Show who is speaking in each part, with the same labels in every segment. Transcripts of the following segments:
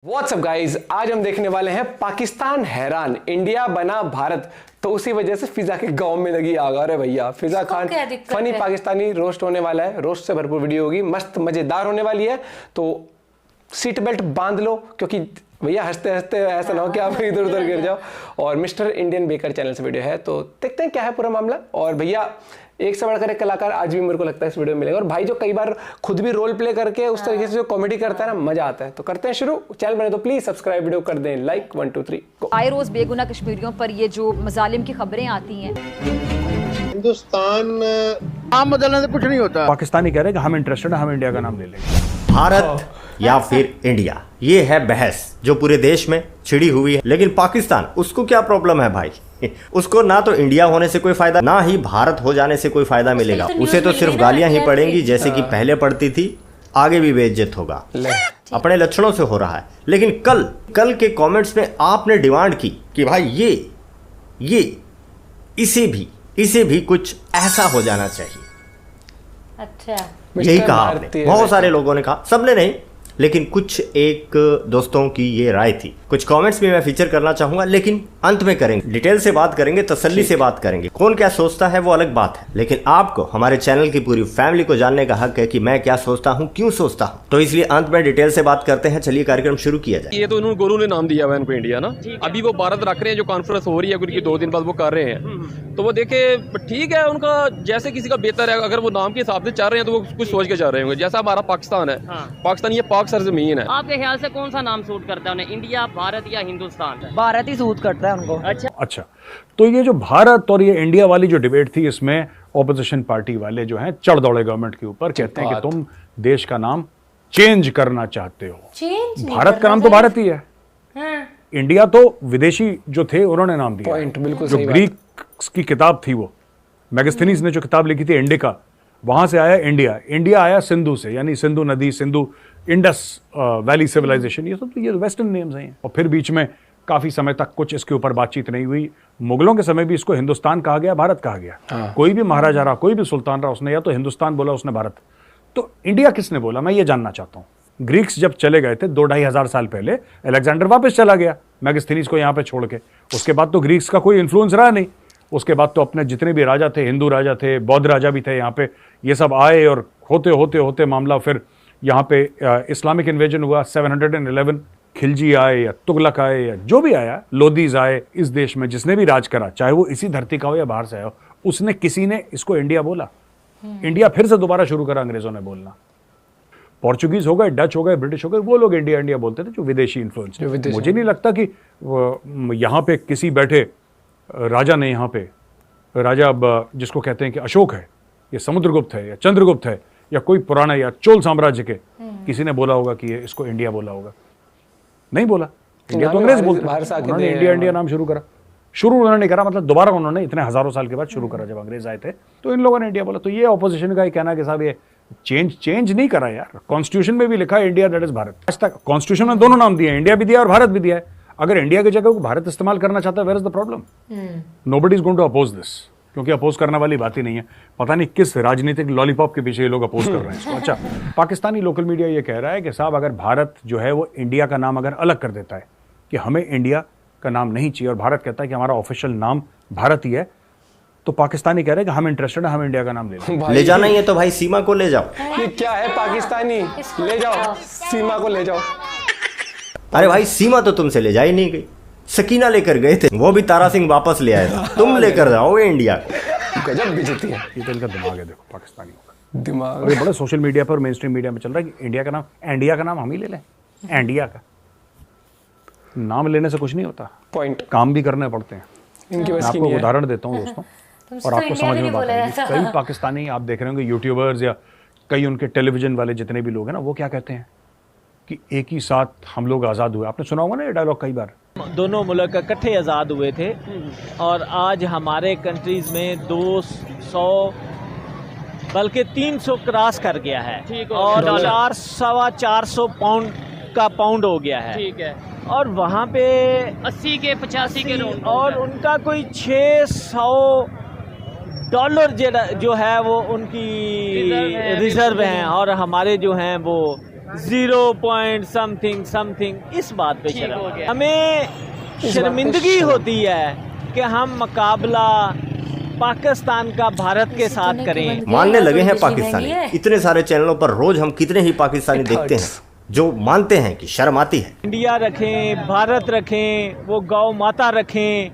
Speaker 1: What's up guys, आज हम देखने वाले हैं पाकिस्तान हैरान, इंडिया बना भारत। तो उसी वजह से फिजा के गांव में लगी आग। अरे भैया, फिजा खान फनी पाकिस्तानी रोस्ट होने वाला है। रोस्ट से भरपूर वीडियो होगी, मस्त मजेदार होने वाली है। तो सीट बेल्ट बांध लो, क्योंकि भैया हंसते हंसते ऐसा ना हो कि आप इधर उधर गिर जाओ। और मिस्टर इंडियन बेकर चैनल से वीडियो है, तो देखते हैं क्या है पूरा मामला। और भैया एक से बढ़कर एक कलाकार आज भी मेरे को लगता है इस वीडियो में मिलेगा। और भाई जो कई बार खुद भी रोल प्ले करके उस तरीके से जो कॉमेडी करता है ना, मजा आता है। तो करते हैं शुरू। चैनल बने तो प्लीज सब्सक्राइब, वीडियो कर दें लाइक। 1 2 3
Speaker 2: आए रोज बेगुनाह कश्मीरियों पर ये जो मजालिम की खबरें आती हैं।
Speaker 3: हिंदुस्तान नाम बदलने से कुछ नहीं होता।
Speaker 4: पाकिस्तानी कह रहे हैं कि हम इंटरेस्टेड हैं, हम इंडिया का नाम ले लेंगे।
Speaker 5: भारत या फिर इंडिया, ये है बहस जो पूरे देश में छिड़ी हुई है। लेकिन पाकिस्तान, उसको क्या प्रॉब्लम है भाई? उसको ना तो इंडिया होने से कोई फायदा, ना ही भारत हो जाने से कोई फायदा मिलेगा। उसे तो सिर्फ गालियां ही पड़ेंगी, जैसे कि पहले पड़ती थी। आगे भी बेइज्जत होगा, अपने लक्षणों से हो रहा है। लेकिन कल के कमेंट्स में आपने डिमांड की कि भाई ये इसे भी कुछ ऐसा हो जाना चाहिए।
Speaker 2: अच्छा,
Speaker 5: यही कहा आपने, बहुत सारे लोगों ने कहा, सबने नहीं, लेकिन कुछ एक दोस्तों की ये राय थी। कुछ कमेंट्स भी मैं फीचर करना चाहूंगा, लेकिन अंत में करेंगे, डिटेल से बात करेंगे, तसल्ली से बात करेंगे। कौन क्या सोचता है वो अलग बात है, लेकिन आपको, हमारे चैनल की पूरी फैमिली को जानने का हक है कि मैं क्या सोचता हूँ, क्यों सोचता हूँ। तो इसलिए अंत में डिटेल से बात करते हैं। चलिए कार्यक्रम शुरू किया जाए।
Speaker 6: ये तो उन्होंने गोरू ने नाम दिया हुआ है उनको इंडिया ना। अभी वो भारत रख रहे हैं, जो कॉन्फ्रेंस हो रही है उनकी 2 दिन बाद वो कर रहे हैं। तो वो देखे, ठीक है, उनका जैसे किसी का बेहतर है। अगर वो नाम के हिसाब से चल रहे हैं तो वो कुछ सोच के चल रहे होंगे। जैसा हमारा पाकिस्तान है, पाकिस्तान ये पाक सरजमीन है।
Speaker 7: आपके ख्याल से कौन सा नाम सूट करता है उन्हें, इंडिया, भारत या हिंदुस्तान?
Speaker 8: भारत ही सूट करता है उनको।
Speaker 4: अच्छा, तो ये जो भारत और ये इंडिया वाली जो डिबेट थी, इसमें ऑपोजिशन पार्टी वाले जो हैं चढ़ दौड़े गवर्नमेंट के ऊपर, कहते हैं कि तुम देश का नाम चेंज करना चाहते हो। भारत का नाम तो भारत ही है। इंडिया तो विदेशी जो थे उन्होंने नाम दिया।
Speaker 1: पॉइंट बिल्कुल
Speaker 4: जो
Speaker 1: सही
Speaker 4: ग्रीक की किताब थी, वो मैगस्थनीज ने जो किताब लिखी थी इंडिका, वहां से आया इंडिया। इंडिया आया सिंधु से, यानी सिंधु नदी, सिंधु इंडस वैली सिविलाइजेशन। ये सब तो ये वेस्टर्न नेम्स हैं। और फिर बीच में काफी समय तक कुछ इसके ऊपर बातचीत नहीं हुई। मुगलों के समय भी इसको हिंदुस्तान कहा गया, भारत कहा गया। कोई भी महाराजा रहा, कोई भी सुल्तान रहा, उसने या तो हिंदुस्तान बोला, उसने भारत। तो इंडिया किसने बोला, मैं ये जानना चाहता हूँ। ग्रीक्स जब चले गए थे 2-2.5 हजार साल पहले, अलेक्जेंडर वापस चला गया मैगस्थनीज को यहाँ पे छोड़ के। उसके बाद तो ग्रीक्स का कोई इन्फ्लुएंस रहा नहीं। उसके बाद तो अपने जितने भी राजा थे, हिंदू राजा थे, बौद्ध राजा भी थे यहाँ पे, ये सब आए। और होते होते होते मामला फिर यहाँ पे इस्लामिक इन्वेजन हुआ। 711 खिलजी आए या तुगलक आए या जो भी आया, लोदीज आए इस देश में। जिसने भी राज करा, चाहे वो इसी धरती का हो या बाहर से आया हो, उसने किसी ने इसको इंडिया बोला। इंडिया फिर से दोबारा शुरू करा अंग्रेजों ने बोलना। पोर्चुगीज हो गए, डच हो गए, ब्रिटिश हो गए, वो लोग इंडिया इंडिया बोलते थे, जो विदेशी इन्फ्लुएंस। मुझे नहीं लगता कि यहाँ पे किसी बैठे राजा ने, यहाँ पे राजा जिसको कहते हैं कि अशोक है, या समुद्रगुप्त है, या चंद्रगुप्त है, या कोई पुराना या चोल साम्राज्य के किसी ने बोला होगा कि ये इसको इंडिया बोला होगा। नहीं बोला। इंडिया तो अंग्रेज बोलते थे। उन्होंने इंडिया इंडिया नाम शुरू करा। शुरू उन्होंने नहीं करा, मतलब दोबारा उन्होंने इतने हजारों साल के बाद शुरू करा। जब अंग्रेज आए थे तो इन लोगों ने इंडिया बोला। तो ये ऑपोजिशन का कहना कि साहब ये चेंज नहीं करा यार। कॉन्स्टिट्यूशन में भी लिखा है इंडिया, दैट इज भारत। आज तक कॉन्स्टिट्यूशन में दोनों नाम दिए हैं, इंडिया भी दिया और भारत भी दिया है। अगर इंडिया की जगह को भारत इस्तेमाल करना चाहता है, where is the problem? Nobody is going to oppose this, क्योंकि अपोज करने वाली बात ही नहीं है। पता नहीं किस राजनीतिक लॉलीपॉप के पीछे ये लोग अपोज कर रहे हैं इसको। अच्छा, पाकिस्तानी लोकल मीडिया ये कह रहा है कि साहब अगर भारत जो है वो इंडिया का नाम अगर अलग कर देता है कि हमें इंडिया का नाम नहीं चाहिए, और भारत कहता है कि हमारा ऑफिशियल नाम भारत ही है, तो पाकिस्तानी कह रहे हैं कि हम इंटरेस्टेड है, हम इंडिया का नाम
Speaker 5: ले जाना ही है तो भाई सीमा को ले जाओ।
Speaker 1: ये क्या है पाकिस्तानी, ले जाओ सीमा को, ले जाओ।
Speaker 5: अरे भाई, सीमा तो तुमसे ले जाई नहीं गई, सकीना लेकर गए थे, वो भी तारा सिंह वापस ले आएगा। तुम लेकर जाओगे इंडिया।
Speaker 1: गजब बेइज्जती है।
Speaker 4: ये तो इनका दिमाग है, देखो पाकिस्तानियों का
Speaker 1: दिमाग।
Speaker 4: और ये बड़ा सोशल मीडिया पर, मेन स्ट्रीम मीडिया में चल रहा है कि इंडिया का नाम हम ही ले लें। इंडिया का नाम लेने से कुछ नहीं होता,
Speaker 1: पॉइंट
Speaker 4: काम भी करने पड़ते हैं।
Speaker 1: इनकी
Speaker 4: मैं
Speaker 1: बस की
Speaker 4: आपको
Speaker 1: नहीं है।
Speaker 4: उदाहरण देता हूँ दोस्तों, और आपको समझ में बात आएगी। कई पाकिस्तानी आप देख रहे होंगे यूट्यूबर्स या कई उनके टेलीविजन वाले जितने भी लोग हैं ना, वो क्या कहते हैं कि एक ही साथ हम लोग आज़ाद हुए। आपने सुना होगा ना ये डायलॉग कई बार।
Speaker 8: दोनों मुल्क इकट्ठे आज़ाद हुए थे, और आज हमारे कंट्रीज़ में 200 बल्कि 300 क्रॉस कर गया है, और 400 पाउंड का पाउंड हो गया है।
Speaker 7: ठीक है।
Speaker 8: और वहाँ पे
Speaker 7: 80 के 85 के नोट,
Speaker 8: और उनका कोई $600 जो है वो उनकी रिजर्व हैं, और हमारे जो हैं वो 0 समथिंग समथिंग, इस बात पे शर्म। हमें शर्मिंदगी होती है कि हम मुकाबला पाकिस्तान का भारत के साथ करें।
Speaker 5: मानने लगे हैं पाकिस्तानी, इतने सारे चैनलों पर रोज हम कितने ही पाकिस्तानी देखते हैं जो मानते हैं कि शर्म आती है।
Speaker 8: इंडिया रखें, भारत रखें, वो गौ माता रखें,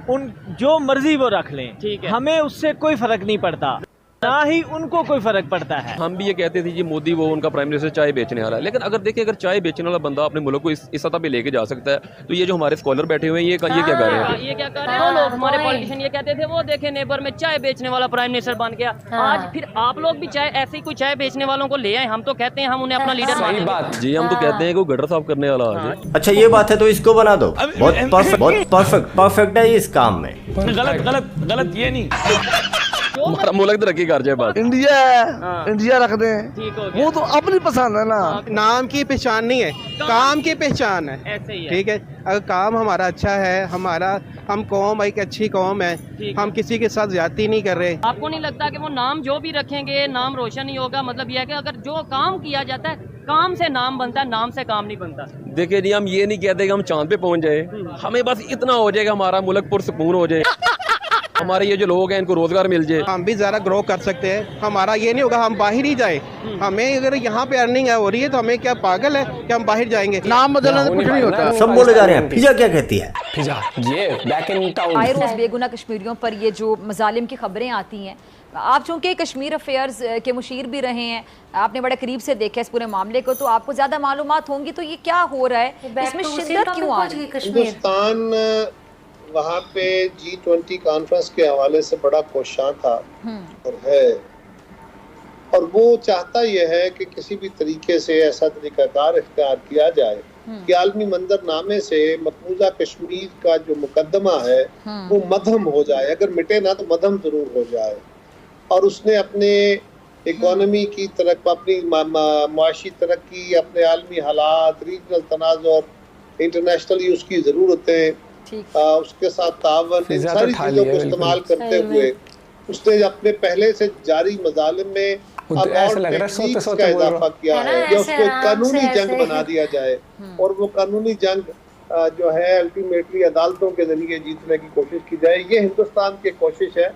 Speaker 8: उन जो मर्जी वो रख लें,
Speaker 7: ठीक है।
Speaker 8: हमें उससे कोई फर्क नहीं पड़ता, ना ही उनको कोई फर्क पड़ता है।
Speaker 6: हम भी ये कहते थे जी मोदी वो उनका प्राइम मिनिस्टर चाय बेचने वाला है, लेकिन अगर देखिए अगर चाय बेचने वाला बंदा अपने मुल्क को इस सतह पे लेके जा सकता है, तो ये जो हमारे स्कॉलर बैठे हुए हैं ये क्या कर रहे हैं?
Speaker 7: ये क्या कर रहे हैं? लोग हमारे पॉलिटिशियन ये कहते थे वो देखे नेबर में चाय बेचने वाला प्राइम मिनिस्टर बन गया। आज फिर आप लोग भी चाय ऐसे ही कोई चाय बेचने वालों को ले आए। हम तो कहते हैं हम उन्हें अपना लीडर मानेंगे।
Speaker 1: बात
Speaker 6: जी हम तो कहते हैं कि वो गटर साफ करने वाला आ जाए।
Speaker 5: अच्छा ये बात है तो इसको बना दो, बहुत परफेक्ट है इस काम में।
Speaker 4: गलत ये नहीं।
Speaker 6: हमारा मुल्क तरक्की कर जाए बात।
Speaker 3: इंडिया रख दें,
Speaker 7: ठीक हो गया।
Speaker 3: वो तो अपनी पसंद है ना। नाम की पहचान नहीं है, काम की पहचान है।
Speaker 7: ऐसे ही है।
Speaker 3: ठीक है, अगर काम हमारा अच्छा है, हम कौम एक अच्छी कौम है, हम किसी के साथ ज्यादती नहीं कर रहे।
Speaker 7: आपको नहीं लगता कि वो नाम जो भी रखेंगे नाम रोशन ही होगा? मतलब यह है कि अगर जो काम किया जाता है, काम से नाम बनता है, नाम से काम नहीं बनता।
Speaker 6: देखिए जी हम ये नहीं कहते कि हम चांद पे पहुंच जाए, हमें बस इतना हो जाएगा हमारा मुल्क पुरसुकून हो जाए, हमारे ये जो लोग हैं इनको रोजगार मिल जाए।
Speaker 3: हम भी ज़रा ग्रो कर सकते हैं। हमारा ये नहीं होगा हम बाहर ही जाए। हमें अगर यहाँ पे अर्निंग हो रही है तो हमें क्या पागल है कि हम बाहर जाएंगे? नाम बदलने से कुछ नहीं होता।
Speaker 5: सब बोले जा रहे हैं फिजा क्या कहती है?
Speaker 1: फिजा ये बैक इन टाउन।
Speaker 2: आए रोज बेगुनाह कश्मीरियों पर ये जो मजालिम की खबरें आती हैं, आप चूंकि कश्मीर अफेयर्स के मुशीर भी रहे हैं, आपने बड़े करीब से देखा इस पूरे मामले को, तो आपको ज्यादा मालूमात होंगी। तो ये क्या हो रहा है, इसमें शिद्दत क्यों आ रही है?
Speaker 3: हिंदुस्तान वहाँ पे G20 कॉन्फ्रेंस के हवाले से बड़ा कोशां था और है, और वो चाहता यह है कि किसी भी तरीके से ऐसा तरीकाकार इख्तियार किया जाए कि आलमी मंजरनामे से मकबूजा कश्मीर का जो मुकदमा है वो मध्यम हो जाए। अगर मिटे ना तो मध्यम जरूर हो जाए। और उसने अपने इकोनॉमी की तरफ, अपनी माशी तरक्की, अपने आलमी हालात, रीजनल तनाज़ और इंटरनेशनली उसकी ज़रूरतें, उसके साथ तावन, इन सारी चीज़ों को इस्तेमाल करते हुए उसने अपने पहले से जारी मजालिम में अब और टेक्निक्स का इजाफा किया है कि उसको कानूनी जंग बना दिया जाए, और वो कानूनी जंग जो है अल्टीमेटली अदालतों के जरिए जीतने की कोशिश की जाए। ये हिंदुस्तान की कोशिश है।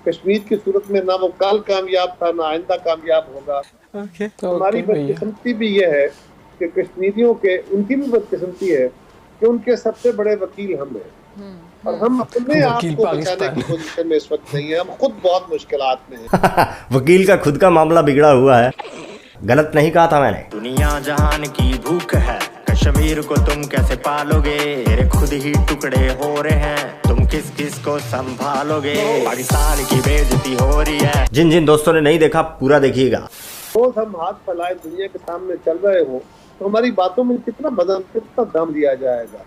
Speaker 3: कश्मीर की सूरत में ना वो कल कामयाब था ना आइंदा कामयाब होगा। हमारी बदकिस्मती भी ये है कि कश्मीरियों के, उनकी भी बदकिस्मती है कि उनके सबसे बड़े वकील हम हैं, और हम अपने आप को बचाने की पोजीशन में इस वक्त नहीं है। हम खुद बहुत मुश्किलात में हैं।
Speaker 5: वकील का खुद का मामला बिगड़ा हुआ है। गलत नहीं कहा था मैंने। दुनिया जहान की भूख है, कश्मीर को तुम कैसे पालोगे? तेरे खुद ही टुकड़े हो रहे हैं, तुम किस किस को संभालोगे? पाकिस्तान की बेइज्जती हो रही है। जिन जिन दोस्तों ने नहीं देखा पूरा देखिएगा।
Speaker 3: रोज हम हाथ फैलाए दुनिया के सामने चल रहे हो तो हमारी बातों में कितना बदन, कितना दम दिया जाएगा?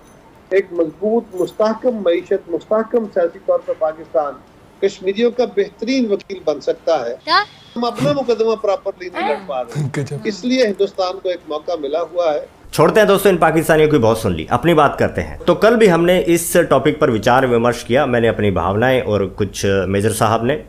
Speaker 3: एक मजबूत मुस्तहकम मईशत, मुस्तहकम सियासी तौर पर पाकिस्तान कश्मीरियों का बेहतरीन वकील बन सकता है। हम अपना मुकदमा प्रॉपरली नहीं लड़ पा रहे, इसलिए हिंदुस्तान को एक मौका मिला हुआ है।
Speaker 5: छोड़ते हैं दोस्तों, इन पाकिस्तानियों की बहुत सुन ली, अपनी बात करते हैं। तो कल भी हमने इस टॉपिक पर विचार विमर्श किया। मैंने अपनी भावनाएं और कुछ मेजर साहब ने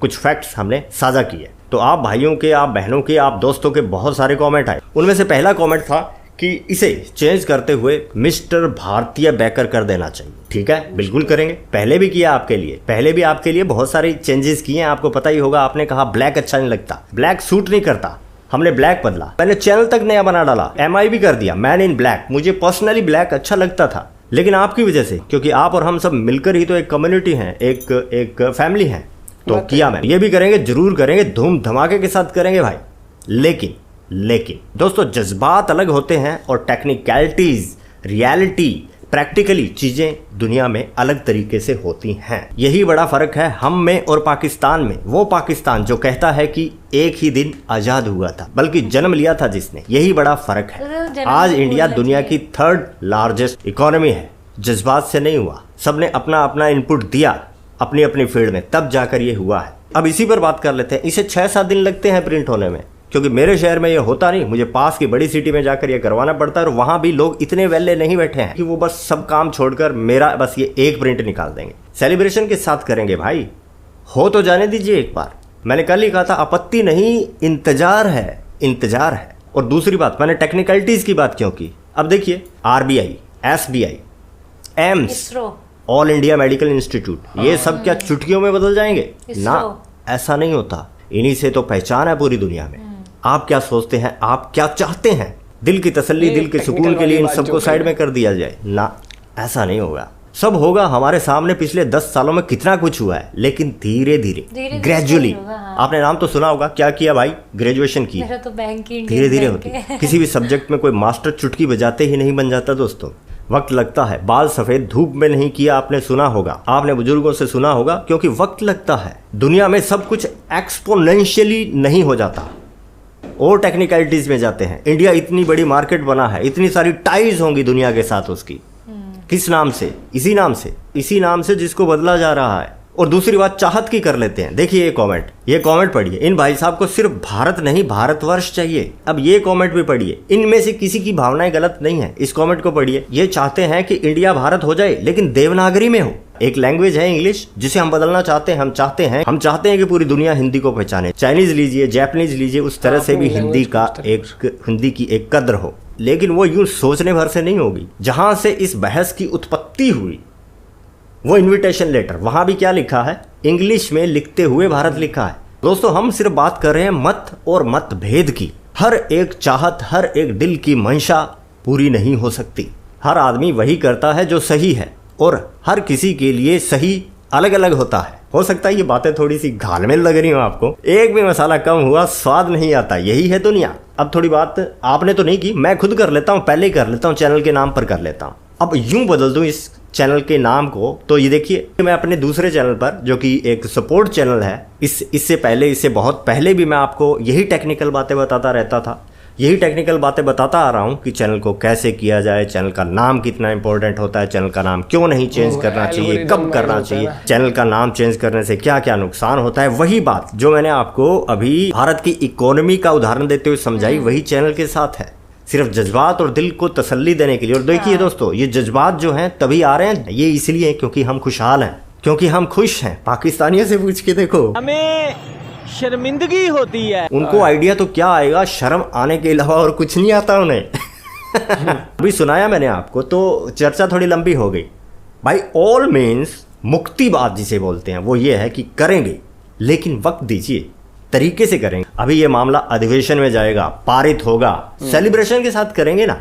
Speaker 5: कुछ फैक्ट्स हमने साझा किए। तो आप भाइयों के, आप बहनों के, आप दोस्तों के बहुत सारे कमेंट आए। उनमें से पहला कमेंट था कि इसे चेंज करते हुए मिस्टर भारतीय बैकर कर देना चाहिए। ठीक है, बिल्कुल करेंगे। पहले भी किया आपके लिए, पहले भी आपके लिए बहुत सारी चेंजेस किए हैं। आपको पता ही होगा, आपने कहा ब्लैक अच्छा नहीं लगता, ब्लैक सूट नहीं करता, हमने ब्लैक बदला। मैंने चैनल तक नया बना डाला, MI भी कर दिया, मैन इन ब्लैक। मुझे पर्सनली ब्लैक अच्छा लगता था, लेकिन आपकी वजह से, क्योंकि आप और हम सब मिलकर ही तो एक कम्युनिटी है, एक फैमिली है, तो किया। मैं ये भी करेंगे, जरूर करेंगे, धूम धमाके के साथ करेंगे भाई। लेकिन दोस्तों, जज्बात अलग होते हैं और टेक्निकलिटीज, रियलिटी, प्रैक्टिकली चीजें दुनिया में अलग तरीके से होती हैं। यही बड़ा फर्क है हम में और पाकिस्तान में। वो पाकिस्तान जो कहता है कि एक ही दिन आजाद हुआ था, बल्कि जन्म लिया था जिसने, यही बड़ा फर्क है। आज इंडिया दुनिया की 3rd लार्जेस्ट इकोनॉमी है। जज्बात से नहीं हुआ, सबने अपना अपना इनपुट दिया अपनी अपनी फील्ड में, तब जाकर ये हुआ है। अब इसी पर बात कर लेते हैं। इसे 6-7 दिन लगते हैं प्रिंट होने में, क्योंकि मेरे शहर में ये होता नहीं, मुझे पास की बड़ी सिटी में जाकर ये करवाना पड़ता है। और वहां भी लोग इतने वेले नहीं बैठे हैं कि वो बस सब काम छोड़कर मेरा बस ये एक प्रिंट निकाल देंगे। सेलिब्रेशन के साथ करेंगे भाई, हो तो जाने दीजिए एक बार। मैंने कल ही कहा था, आपत्ति नहीं, इंतजार है। और दूसरी बात, मैंने टेक्निकलिटीज की बात क्यों की, अब देखिए RBI, SBI, AIIMS, all India medical institute, ये सब क्या चुटकियों में बदल जाएंगे? ना, ऐसा नहीं होता। इन्हीं से तो पहचान है पूरी दुनिया में। आप क्या सोचते हैं, आप क्या चाहते हैं, दिल की तसल्ली, दिल के सुकून के लिए इन सबको साइड में कर दिया जाए? ना, ऐसा नहीं होगा। सब होगा हमारे सामने। पिछले 10 सालों में कितना कुछ हुआ है, लेकिन धीरे धीरे ग्रेजुअली। आपने नाम तो सुना होगा, क्या किया भाई? ग्रेजुएशन की।
Speaker 9: तो बैंक की
Speaker 5: धीरे धीरे होती है। किसी भी सब्जेक्ट में कोई मास्टर चुटकी बजाते ही नहीं बन जाता दोस्तों, वक्त लगता है। बाल सफेद धूप में नहीं किया, आपने सुना होगा, आपने बुजुर्गों से सुना होगा, क्योंकि वक्त लगता है। दुनिया में सब कुछ एक्सपोनेंशियली नहीं हो जाता, और टेक्निकलिटीज में जाते हैं। इंडिया इतनी बड़ी मार्केट बना है, इतनी सारी टाइज होंगी दुनिया के साथ उसकी। किस नाम से? इसी नाम से जिसको बदला जा रहा है। और दूसरी बात चाहत की कर लेते हैं। देखिए ये कमेंट पढ़िए। इन भाई साहब को सिर्फ भारत नहीं भारतवर्ष चाहिए। अब ये कमेंट भी पढ़िए, इनमें से किसी की भावनाएं गलत नहीं है। इस कमेंट को पढ़िए। ये चाहते हैं कि इंडिया भारत हो जाए, लेकिन देवनागरी में हो। एक लैंग्वेज है इंग्लिश, जिसे हम बदलना चाहते हैं। हम चाहते हैं कि पूरी दुनिया हिंदी को पहचाने। चाइनीज लीजिए, जापानीज लीजिए, उस तरह से भी हिंदी की एक कद्र हो, लेकिन वो यूं सोचने भर से नहीं होगी। जहां से इस बहस की उत्पत्ति हुई वो इनविटेशन लेटर, वहां भी क्या लिखा है? इंग्लिश में लिखते हुए भारत लिखा है। दोस्तों, हम सिर्फ बात कर रहे हैं मत और मतभेद की। हर एक चाहत, हर एक दिल की मंशा पूरी नहीं हो सकती। हर आदमी वही करता है जो सही है, और हर किसी के लिए सही अलग अलग होता है। हो सकता है ये बातें थोड़ी सी घालमेल लग रही हो आपको, एक भी मसाला कम हुआ स्वाद नहीं आता, यही है दुनिया। अब थोड़ी बात आपने तो नहीं की, मैं खुद कर लेता हूँ, पहले ही कर लेता हूँ, चैनल के नाम पर कर लेता हूँ। अब यूं बदल दूं इस चैनल के नाम को, तो ये देखिए, मैं अपने दूसरे चैनल पर, जो कि एक सपोर्ट चैनल है, इससे बहुत पहले भी मैं आपको यही टेक्निकल बातें बताता रहता था। यही टेक्निकल बातें बताता आ रहा हूँ कि चैनल को कैसे किया जाए, चैनल का नाम कितना इंपॉर्टेंट होता है, चैनल का नाम क्यों नहीं चेंज करना चाहिए, कब करना चाहिए, चैनल का नाम चेंज करने से क्या क्या नुकसान होता है। वही बात जो मैंने आपको अभी भारत की इकोनॉमी का उदाहरण देते हुए समझाई, वही चैनल के साथ है। सिर्फ जज्बात और दिल को तसल्ली देने के लिए। और देखिए दोस्तों, ये जज्बात जो हैं तभी आ रहे हैं, ये इसलिए क्योंकि हम खुशहाल हैं, क्योंकि हम खुश हैं। पाकिस्तानियों से पूछ के देखो,
Speaker 8: हमें शर्मिंदगी होती है।
Speaker 5: उनको आइडिया तो क्या आएगा, शर्म आने के अलावा और कुछ नहीं आता उन्हें। अभी सुनाया मैंने आपको, तो चर्चा थोड़ी लंबी हो गई। भाई ऑल मीन्स मुक्तिवाद जिसे बोलते हैं, वो ये है कि करेंगे, लेकिन वक्त दीजिए, तरीके से करेंगे। अभी ये मामला अधिवेशन में जाएगा, पारित होगा, सेलिब्रेशन के साथ करेंगे ना।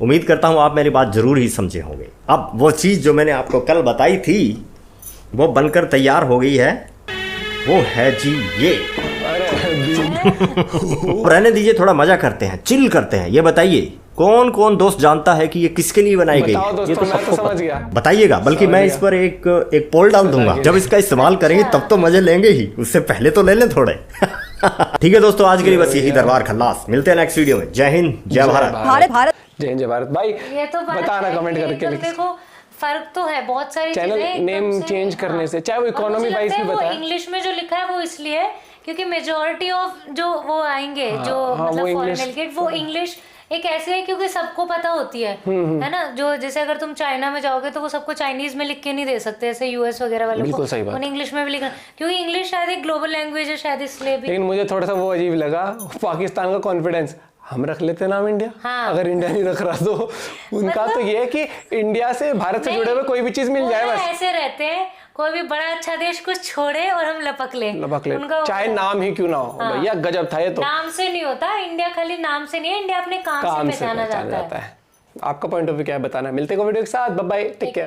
Speaker 5: उम्मीद करता हूं आप मेरी बात जरूर ही समझे होंगे। अब वो चीज जो मैंने आपको कल बताई थी, वो बनकर तैयार हो गई है। वो है जी ये। रहने दीजिए, थोड़ा मजा करते हैं, चिल करते हैं। ये बताइए, कौन कौन दोस्त जानता है कि ये किसके लिए बनाई गई है? ये तो सबको समझ गया। बताइएगा, बल्कि मैं इस पर एक पोल डाल दूंगा। जब इसका इस्तेमाल करेंगे तब तो मजे लेंगे ही, उससे पहले तो ले लें थोड़े। ठीक है दोस्तों, आज के लिए बस यही दरबार खल्लास। मिलते हैं नेक्स्ट वीडियो में। जय हिंद, जय भारत।
Speaker 1: जय हिंद, जय भारत। भाई
Speaker 9: ये तो
Speaker 1: बताना कमेंट करके।
Speaker 9: देखो फर्क तो है, बहुत सारी
Speaker 1: चैनल नेम चेंज करने से, चाहे वो इकोनॉमी वाइज भी बताए।
Speaker 9: इंग्लिश में जो लिखा है वो इसलिए है क्योंकि मेजॉरिटी ऑफ जो वो आएंगे, जो मतलब फॉरेन डेलीगेट, वो इंग्लिश एक ऐसे है क्योंकि सबको पता होती है ना। जो जैसे अगर तुम चाइना में जाओगे तो वो सबको चाइनीज में लिख के नहीं दे सकते, ऐसे यूएस वगैरह वालों को उन्हें इंग्लिश में भी लिखना, क्योंकि इंग्लिश शायद एक ग्लोबल लैंग्वेज है शायद, इसलिए भी।
Speaker 1: लेकिन मुझे थोड़ा सा वो अजीब लगा, पाकिस्तान का कॉन्फिडेंस, हम रख लेते नाम इंडिया। हाँ। अगर इंडिया नहीं रख रहा तो उनका मतलब, तो ये है कि इंडिया से, भारत से जुड़े हुए कोई भी चीज मिल जाए बस।
Speaker 9: ऐसे रहते हैं, कोई भी बड़ा अच्छा देश कुछ छोड़े और हम लपक ले,
Speaker 1: चाहे नाम ही क्यों ना हो। हाँ। भैया गजब था ये तो।
Speaker 9: नाम से नहीं होता इंडिया, खाली नाम से नहीं है इंडिया, अपने काम से पहचाना जाता है।
Speaker 1: आपका पॉइंट ऑफ व्यू क्या है बताना। मिलते हैं वीडियो के साथ, बाय बाय, टेक केयर।